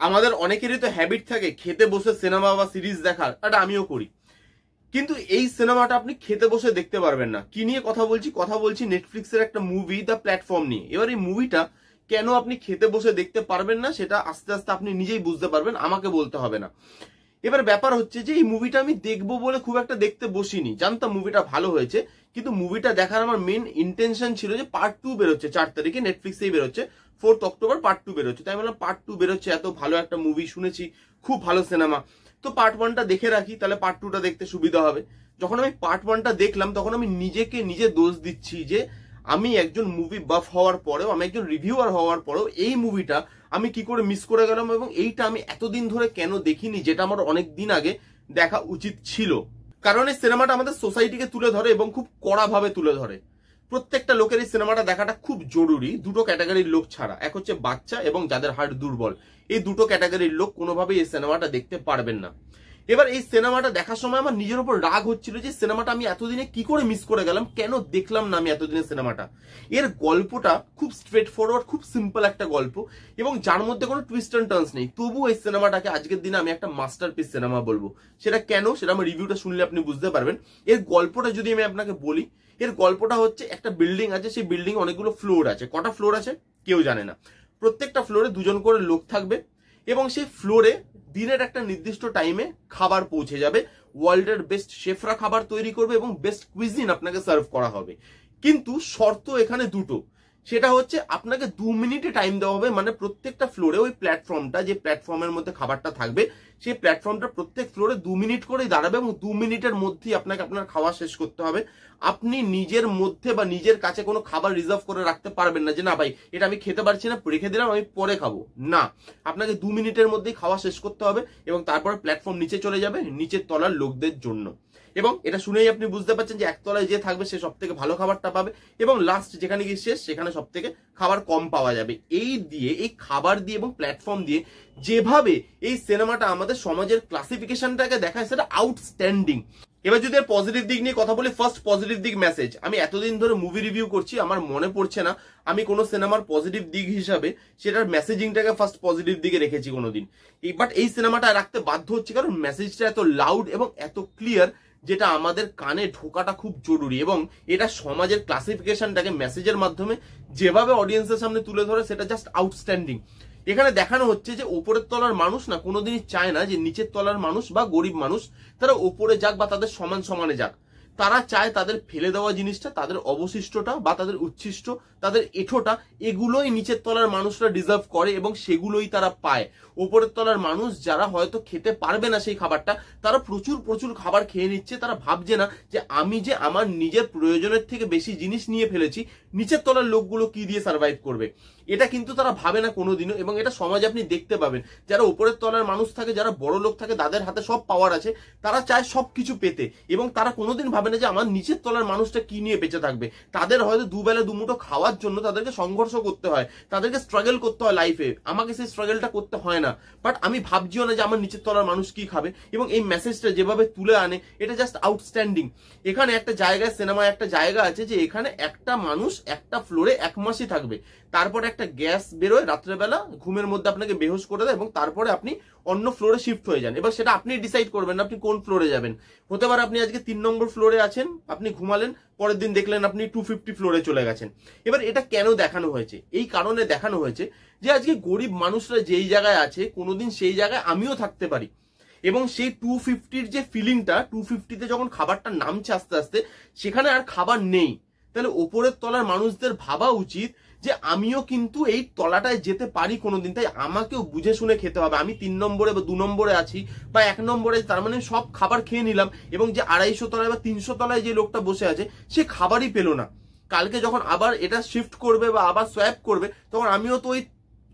আমাদের অনেকেরই তো হ্যাবিট থাকে খেতে বসে সিনেমা বা সিরিজ দেখার, এটা আমিও করি। কিন্তু এই সিনেমাটা আপনি খেতে বসে দেখতে পারবেন না। কি নিয়ে কথা বলছি নেটফ্লিক্সের একটা মুভি দ্য প্ল্যাটফর্ম নিয়ে। এবার এই মুভিটা কেন আপনি খেতে বসে দেখতে পারবেন না সেটা আস্তে আস্তে আপনি নিজেই বুঝতে পারবেন, আমাকে বলতে হবে না। এবার ব্যাপার হচ্ছে যে এই মুভিটা আমি দেখবো বলে খুব একটা দেখতে বসিনি, জানতাম মুভিটা ভালো হয়েছে, কিন্তু মুভিটা দেখার আমার মেন ইন্টেনশন ছিল যে পার্ট 2 বেরোচ্ছে 4 তারিখে, নেটফ্লিক্সেই বেরোচ্ছে, 4 অক্টোবর পার্ট 2 বেরোচ্ছে। তাই বললাম পার্ট 2 বেরোচ্ছে, এত ভালো একটা মুভি শুনেছি, খুব ভালো সিনেমা, তো পার্ট 1টা দেখে রাখি, তাহলে পার্ট 2টা দেখতে সুবিধা হবে। যখন আমি পার্ট 1টা দেখলাম তখন আমি নিজেকে নিজে দোষ দিচ্ছি যে আমি একজন মুভি বাফ হওয়ার পরেও, আমি একজন রিভিউয়ার হওয়ার পরেও এই মুভিটা আমি কি করে মিস করে গেলাম, এবং এইটা আমি এতদিন ধরে কেন দেখিনি, যেটা আমার অনেক দিন আগে দেখা উচিত ছিল। কারণ এই সিনেমাটা আমাদের সোসাইটিকে তুলে ধরে এবং খুব কড়া ভাবে তুলে ধরে। প্রত্যেকটা লোকের এই সিনেমাটা দেখাটা খুব জরুরি, দুটো ক্যাটাগরির লোক ছাড়া। এক হচ্ছে বাচ্চা এবং যাদের হার্ট দুর্বল, এই দুটো ক্যাটাগরির লোক কোনোভাবেই এই সিনেমাটা দেখতে পারবেন না। এবার এই সিনেমাটা দেখার সময় আমার নিজের উপর রাগ হচ্ছিল যে সিনেমাটা আমি এতদিনে কি করে মিস করে গেলাম, কেন দেখলাম না আমি এতদিনের সিনেমাটা। এর গল্পটা খুব স্ট্রেট ফরওয়ার্ড, খুব সিম্পল একটা গল্প, এবং যার মধ্যে কোনো টুইস্ট এন্ড টার্নস নেই। তবু এই সিনেমাটাকে আজকের দিনে আমি একটা মাস্টারপিস সিনেমা বলবো। সেটা কেন, সেটা আমার রিভিউটা শুনলে আপনি বুঝতে পারবেন। এর গল্পটা যদি আমি আপনাকে বলি, এর গল্পটা হচ্ছে একটা বিল্ডিং আছে, সেই বিল্ডিং অনেকগুলো ফ্লোর আছে। কটা ফ্লোর আছে কেউ জানে না। প্রত্যেকটা ফ্লোরে দুজন করে লোক থাকবে, এবং সেই ফ্লোরে দিনের একটা নির্দিষ্ট টাইমে খাবার পৌঁছে যাবে, ওয়ার্ল্ডের বেস্ট শেফরা খাবার তৈরি করবে এবং বেস্ট কুইজিন আপনাকে সার্ভ করা হবে। কিন্তু শর্ত এখানে দুটো, সেটা হচ্ছে আপনাকে 2 মিনিটে টাইম দেওয়া হবে। মানে প্রত্যেকটা ফ্লোরে ওই প্ল্যাটফর্মটা, যে প্ল্যাটফর্মের মধ্যে খাবারটা থাকবে, সেই প্ল্যাটফর্মটা প্রত্যেক ফ্লোরে 2 মিনিট করেই দাঁড়াবে, এবং 2 মিনিটের মধ্যেই আপনাকে আপনার খাওয়া শেষ করতে হবে। আপনি নিজের মধ্যে বা নিজের কাছে কোনো খাবার রিজার্ভ করে রাখতে পারবেন না যে না ভাই এটা আমি খেতে পারছি না, রেখে দিলাম, আমি পরে খাবো। না, আপনাকে 2 মিনিটের মধ্যেই খাওয়া শেষ করতে হবে, এবং তারপরে প্ল্যাটফর্ম নিচে চলে যাবে নিচের তলার লোকদের জন্য। এবং এটা শুনেই আপনি বুঝতে পারছেন যে একতলায় যে থাকবে সে সব থেকে ভালো খাবারটা পাবে, এবং লাস্ট যেখানে গিয়ে শেষ সেখানে সব থেকে খাবার কম পাওয়া যাবে। এই দিয়ে, এই খাবার দিয়ে এবং প্ল্যাটফর্ম দিয়ে যেভাবে এই সিনেমাটা আমাদের সমাজের ক্লাসিফিকেশনটাকে দেখায়, সেটা আউটস্ট্যান্ডিং। এবার যদি এর পজিটিভ দিক নিয়ে কথা বলি, ফার্স্ট পজিটিভ দিক মেসেজ। আমি এতদিন ধরে মুভি রিভিউ করছি, আমার মনে পড়ছে না আমি কোনো সিনেমার পজিটিভ দিক হিসাবে সেটার মেসেজিংটাকে ফার্স্ট পজিটিভ দিকে রেখেছি কোনোদিন। বাট এই সিনেমাটা রাখতে বাধ্য হচ্ছে, কারণ মেসেজটা এত লাউড এবং এত ক্লিয়ার, যেটা আমাদের কানে ঢোকাটা খুব জরুরি, এবং এটা সমাজের ক্লাসিফিকেশনটাকে মেসেজের মাধ্যমে যেভাবে অডিয়েন্সের সামনে তুলে ধরে, সেটা জাস্ট আউটস্ট্যান্ডিং। এখানে দেখানো হচ্ছে যে ওপরের তলার মানুষ না কোনোদিনই চায় না যে নিচের তলার মানুষ বা গরিব মানুষ তারা ওপরে যাক বা তাদের সমান সমানে যাক। তারা চায় তাদের ফেলে দেওয়া জিনিসটা, তাদের অবশিষ্টটা বা তাদের উচ্ছিষ্ট, তাদের এঁঠোটা, এগুলোই নিচের তলার মানুষরা ডিজার্ভ করে এবং সেগুলোই তারা পায়। ওপরের তলার মানুষ যারা হয়তো খেতে পারবে না সেই খাবারটা, তারা প্রচুর প্রচুর খাবার খেয়ে নিচ্ছে। তারা ভাবছে না যে আমি যে আমার নিজের প্রয়োজনের থেকে বেশি জিনিস নিয়ে ফেলেছি, নিচের তলার লোকগুলো কি দিয়ে সার্ভাইভ করবে, এটা কিন্তু তারা ভাবে না কোনোদিনও। এবং এটা সমাজে আপনি দেখতে পাবেন, যারা উপরের তলার মানুষ থাকে, যারা বড় লোক থাকে, তাদের হাতে সব পাওয়ার আছে, তারা চায় সবকিছু পেতে, এবং তারা কোনোদিন ভাবে না যে আমার নিচের তলার মানুষটা কি নিয়ে বেঁচে থাকবে। তাদের হয়তো দুবেলা দুমুঠো খাওয়ার জন্য তাদেরকে সংঘর্ষ করতে হয়, তাদেরকে স্ট্রাগল করতে হয় লাইফে। আমাকে সেই স্ট্রাগলটা করতে হয় না, বাট আমি ভাবছিও না যে আমার নিচের তলার মানুষ কি খাবে। এবং এই মেসেজটা যেভাবে তুলে আনে, এটা জাস্ট আউটস্ট্যান্ডিং। এখানে একটা জায়গায়, সিনেমায় একটা জায়গা আছে যে এখানে একটা মানুষ একটা ফ্লোরে 1 মাসই থাকবে, তারপরে একটা গ্যাস বেরোয় রাত্রেবেলা, ঘুমের মধ্যে আপনাকে বেহুশ করে দেয়, এবং তারপরে আপনি অন্য ফ্লোরে শিফট হয়ে যান। এবার সেটা আপনি ডিসাইড করবেন আপনি কোন ফ্লোরে যাবেন। হতে পারে আপনি আজকে 3 নম্বর ফ্লোরে আছেন, আপনি ঘুমালেন, পরের দিন দেখলেন আপনি 250 ফ্লোরে চলে গেছেন। এবার এটা কেন দেখানো হয়েছে? এই কারণে দেখানো হয়েছে যে আজকে গরিব মানুষরা যেই জায়গায় আছে, কোনোদিন সেই জায়গায় আমিও থাকতে পারি, এবং সেই 250-র যে ফিলিংটা, 250-তে যখন খাবারটা নামছে আস্তে আস্তে, সেখানে আর খাবার নেই, তাহলে ওপরের তলার মানুষদের ভাবা উচিত যে আমিও কিন্তু এই তলাটায় যেতে পারি কোনোদিন, তাই আমাকেও বুঝে শুনে খেতে হবে। আমি 3 নম্বরে বা 2 নম্বরে আছি বা 1 নম্বরে, তার মানে সব খাবার খেয়ে নিলাম, এবং যে 250 তলায় বা 300 তলায় যে লোকটা বসে আছে সে খাবারই পেলো না। কালকে যখন আবার এটা শিফট করবে বা আবার সোয়াপ করবে, তখন আমিও তো ওই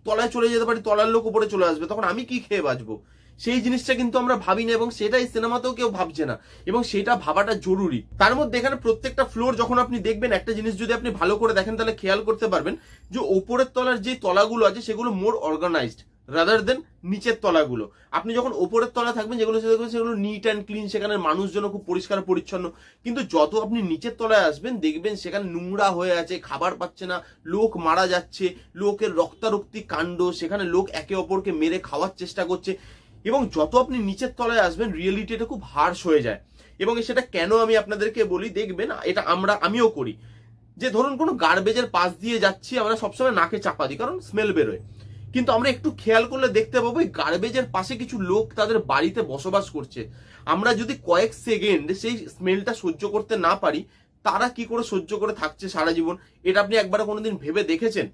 তলায় চলে যেতে পারি, তলার লোক উপরে চলে আসবে, তখন আমি কি খেয়ে বাঁচবো? সেই জিনিসটা কিন্তু আমরা ভাবি না, এবং সেটাই সিনেমাতেও কেউ ভাবছে না, এবং সেটা ভাবাটা জরুরি। তার মধ্যে এখানে প্রত্যেকটা ফ্লোর যখন আপনি দেখবেন, একটা জিনিস যদি আপনি ভালো করে দেখেন তাহলে খেয়াল করতে পারবেন যে ওপরের তলার যে তলাগুলো আছে সেগুলো মোর অর্গানাইজড। রাদার দেন নিচের তলাগুলো। আপনি যখন ওপরের তলা থাকবেন যেগুলো সেগুলো নিট অ্যান্ড ক্লিন, সেখানে মানুষজন খুব পরিষ্কার পরিচ্ছন্ন। কিন্তু যত আপনি নিচের তলায় আসবেন দেখবেন সেখানে নোংরা হয়ে আছে, খাবার পাচ্ছে না, লোক মারা যাচ্ছে, লোকের রক্তারক্তি কাণ্ড, সেখানে লোক একে অপরকে মেরে খাওয়ার চেষ্টা করছে। এবং যত আপনি নিচের তলায় আসবেন রিয়েলিটিটা খুব হার্শ হয়ে যায়। এবং সেটা কেন আমি আপনাদেরকে বলি, দেখবেন এটা আমিও করি, যে ধরুন কোনো গার্বেজের পাশ দিয়ে যাচ্ছি, আমরা সবসময় নাকে চাপা দিই কারণ স্মেল বেরোয়। কিন্তু আমরা একটু খেয়াল করলে দেখতে পাবো এই গার্বেজের পাশে কিছু লোক তাদের বাড়িতে বসবাস করছে। আমরা যদি কয়েক সেকেন্ড সেই স্মেলটা সহ্য করতে না পারি, তারা কি করে সহ্য করে থাকছে সারা জীবন? এটা আপনি একবার কোনোদিন ভেবে দেখেছেন?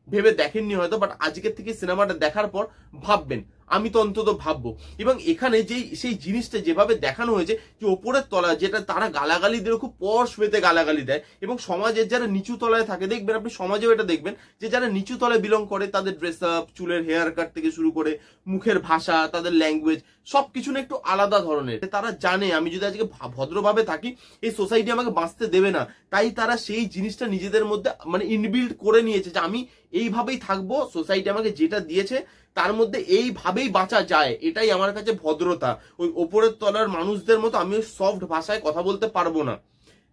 ভেবে দেখেননি হয়তো, বাট আজকের থেকে সিনেমাটা দেখার পর ভাববেন, আমি তো অন্তত ভাববো। এবং এখানে সেই জিনিসটা যেভাবে দেখানো হয়েছে, যে ওপরের তলা যেটা তারা গালাগালি দিয়ে খুব পশ পেতে গালাগালি দেয়, এবং সমাজের যারা নিচু তলায় থাকে, দেখবেন আপনি সমাজেও এটা দেখবেন যে যারা নিচু তলায় বিলং করে তাদের ড্রেস আপ, চুলের হেয়ার কাট থেকে শুরু করে মুখের ভাষা, তাদের ল্যাঙ্গুয়েজ সবকিছু না একটু আলাদা ধরনের। তারা জানে আমি যদি আজকে ভদ্রভাবে থাকি এই সোসাইটি আমাকে বাঁচতে দেবে না, তাই তারা সেই জিনিসটা নিজেদের মধ্যে মানে ইনবিল্ড করে নিয়েছে যে আমি এইভাবেই থাকবো, সোসাইটি আমাকে যেটা দিয়েছে তার মধ্যে এইভাবেই বাঁচা যায়, এটাই আমার কাছে ভদ্রতা। ওই ওপরের তলার মানুষদের মতো আমি ওই সফট ভাষায় কথা বলতে পারবো না,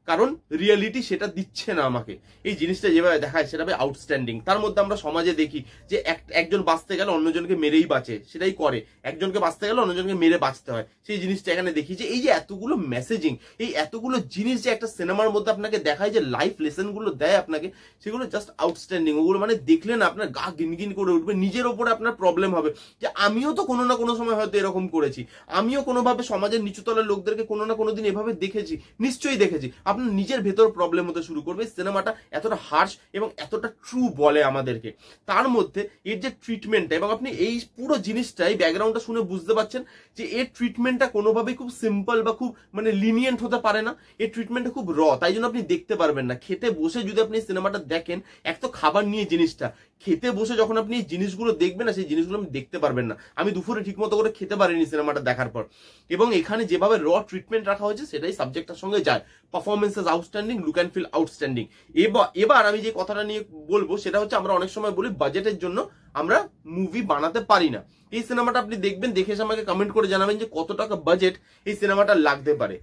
কারণ রিয়েলিটি সেটা দিচ্ছে না আমাকে। এই জিনিসটা যেভাবে দেখায় সেটা আউটস্ট্যান্ডিং। তার মধ্যে আমরা সমাজে দেখি যে একজন বাঁচতে গেলে অন্যজনকে মেরেই বাঁচে, সেটাই করে। একজনকে বাঁচতে গেলে অন্যজনকে মেরে বাঁচতে হয়, সেই জিনিসটা এখানে দেখি। যে এই যে এতগুলো মেসেজিং, এই এতগুলো জিনিস যে একটা সিনেমার মধ্যে আপনাকে দেখায়, যে লাইফ লেসন গুলো দেয় আপনাকে, সেগুলো জাস্ট আউটস্ট্যান্ডিং। ওগুলো মানে দেখলে না আপনার গা গিনগিন করে উঠবে, নিজের ওপরে আপনার প্রবলেম হবে যে আমিও তো কোনো না কোনো সময় হয়তো এরকম করেছি, আমিও কোনোভাবে সমাজের নিচুতলার লোকদেরকে কোনো না কোনো দিন এভাবে দেখেছি, নিশ্চয়ই দেখেছি। আপনার নিজের ভেতর প্রবলেম হতে শুরু করবে। সিনেমাটা এতটা হার্শ এবং এতটা ট্রু বলে আমাদেরকে। তার মধ্যে এর যে ট্রিটমেন্টটা, এবং আপনি এই পুরো জিনিসটাই ব্যাকগ্রাউন্ডটা শুনে বুঝতে পারছেন যে এর ট্রিটমেন্টটা কোনোভাবেই খুব সিম্পল বা খুব মানে লিনিয়েন্ট হতে পারে না। এর ট্রিটমেন্টটা খুব র, তাই জন্য আপনি দেখতে পারবেন না। খেতে বসে যদি আপনি সিনেমাটা দেখেন, এক তো খাবার নিয়ে জিনিসটা, খেতে বসে যখন আপনি এই জিনিসগুলো দেখবেন না, সেই জিনিসগুলো আপনি দেখতে পারবেন না। আমি দুপুরে ঠিক মতো করে খেতে পারিনি সিনেমাটা দেখার পর। এবং এখানে যেভাবে র ট্রিটমেন্ট রাখা হয়েছে সেটাই সাবজেক্টটার সঙ্গে যায়। Performance is outstanding, look and feel outstanding. এবার আমি যে কথাটা নিয়ে বলবো সেটা হচ্ছে, আমরা অনেক সময় বলি বাজেটের জন্য আমরা মুভি বানাতে পারি না। এই সিনেমাটা আপনি দেখবেন, দেখে এসে আমাকে কমেন্ট করে জানাবেন যে কত টাকা বাজেট এই সিনেমাটা লাগতে পারে।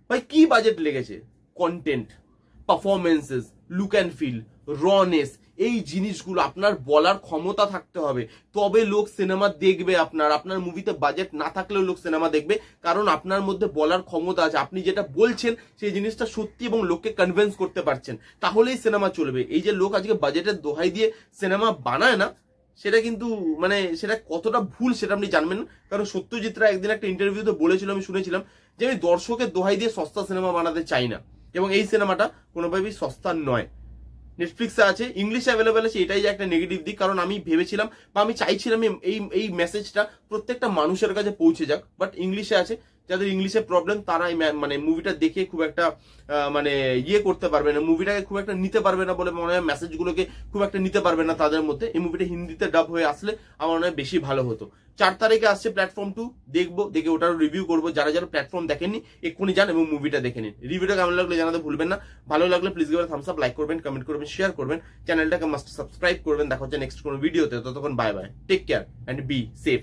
ভাই কি বাজেট লেগেছে? Content, performances, look and feel, রনেস, এই জিনিসগুলো আপনার বলার ক্ষমতা থাকতে হবে, তবে লোক সিনেমা দেখবে। আপনার মুভিতে বাজেট না থাকলেও লোক সিনেমা দেখবে, কারণ আপনার মধ্যে বলার ক্ষমতা আছে। আপনি যেটা বলছেন সেই জিনিসটা সত্যি এবং লোককে কনভিন্স করতে পারছেন, তাহলেই সিনেমা চলবে। এই যে লোক আজকে বাজেটের দোহাই দিয়ে সিনেমা বানায় না, সেটা কিন্তু মানে সেটা কতটা ভুল সেটা আপনি জানবেন না। কারণ সত্যজিৎ রায় একদিন একটা ইন্টারভিউতে বলেছিল, আমি শুনেছিলাম, যে আমি দর্শকের দোহাই দিয়ে সস্তা সিনেমা বানাতে চাই না। এবং এই সিনেমাটা কোনোভাবেই সস্তা নয়। নেটফ্লিক্সে আছে, ইংলিশে অ্যাভেলেবেল আছে, এটাই যে একটা নেগেটিভ দিক। কারণ আমি ভেবেছিলাম বা আমি চাইছিলাম এই মেসেজটা প্রত্যেকটা মানুষের কাছে পৌঁছে যাক, বাট ইংলিশে আছে। যাদের ইংলিশে প্রবলেম তারা মানে মুভিটা দেখে খুব একটা মানে ইয়ে করতে পারবে না, মুভিটাকে খুব একটা নিতে পারবে না বলে মনে হয়, মেসেজগুলোকে খুব একটা নিতে পারবে না তাদের মধ্যে। এই মুভিটা হিন্দিতে ডাব হয়ে আসলে আমার মনে হয় বেশি ভালো হতো। 4 তারিখে আসছে প্ল্যাটফর্ম 2, দেখবো, দেখে ওটার রিভিউ করবো। যারা যারা প্ল্যাটফর্ম দেখেননি এক্ষুনি যান এবং মুভিটা দেখে নিন। রিভিউটা কেমন লাগলে জানাতে ভুলবেন না। ভালো লাগলে please give Thums up, like করবেন, কমেন্ট করবেন, শেয়ার করবেন, চ্যানেলটাকে মাস্ট সাবস্ক্রাইব করবেন। দেখা হচ্ছে নেক্সট কোনো ভিডিওতে। ততক্ষণ bye bye, take care and be safe.